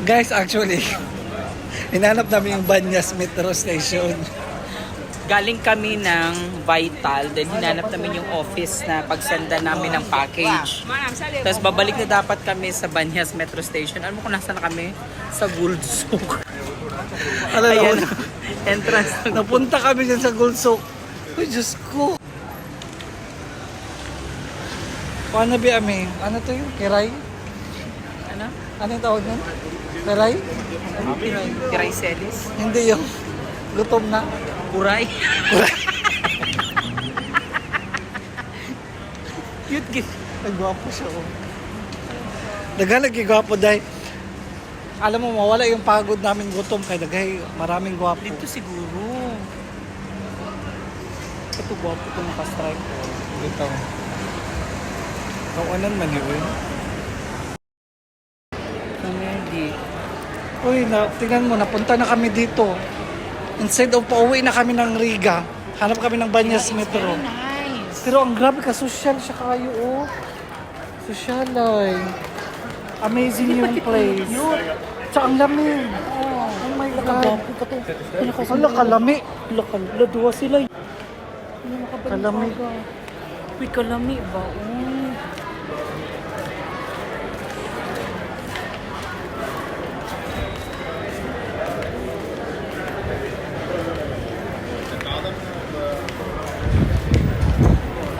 Guys, actually, hinanap namin yung Banyas Metro Station. Galing kami ng Vital, then hinanap namin yung office na pagsenda namin ng package. Tapos babalik na dapat kami sa Banyas Metro Station. Alam mo kung nasa na kami? Sa Guldsuk. Ayan, entrance. Napunta kami dyan sa Gulsok. Ay, Diyos ko. Paano ba kami? Ano to yung kiray? Ano? Ano yung tawag nun? Kiray? Kiray Celis? Hindi yung gutom na. Kuray? Cute gift. Nagwapo siya, oh. Naghalag gwapo dahil alam mo, mawala yung pagod namin gutom kay daghay maraming gwapo. Dito siguro. Ito gwapo ito naka-strike. Dito. Kawanan man yun. Comedy. Uy, tingnan mo, napunta na kami dito. Instead of pauwi na kami ng Riga, hanap kami ng Banyas Metro. Nice. Pero ang grabe ka, social siya kayo, oh. Social ay. Amazing yung place. Tsaka ang lamig. Oh my God. Wala kalami. Laduwa sila. Kalami. Uy, kalami ba? Oh.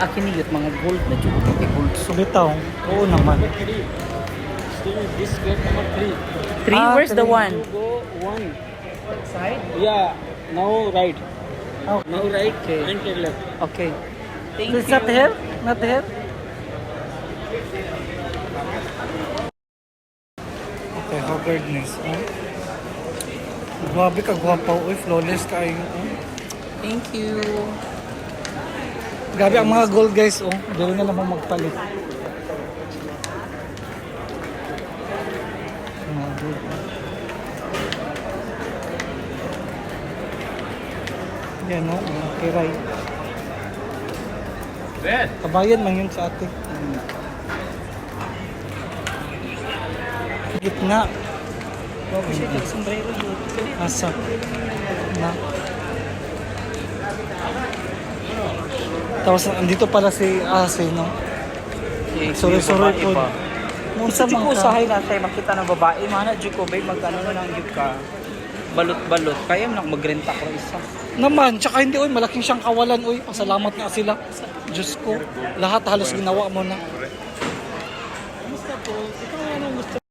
Akin niyot mga gold na dyan. Okay, gold. So, Bitaw. Oo naman. This gate number 3. three? Ah, Where's the three. one? Go 1. Side? Yeah. Now right. Oh. Now right. Okay. And take left. Okay. Thank It's you. not here? Not here? Okay, haggardness. Oh. Grabe ka, gwapo. Uy, flawless ka ayun. Oh. Thank you. Grabe ang mga gold guys, oh. Dali na namang magpalit. Mga gold. Yan, oh. Mga kiray. Kabayan man yun sa atin. Gitna. Bago siya yung sombrero yun. Asa. Na. Tapos andito pala si Ase, no? Sorry po. Isa di ko usahay na tayo makita ng babae. Mana, di ko, babe, magkano na lang yun ka. Balot-balot. Kaya mo lang magrenta ko isa. Naman, tsaka hindi, uy, malaking siyang kawalan, uy. Pasalamat nga sila. Diyos ko, lahat halos ginawa mo na. Gusto po. Ikaw anong gusto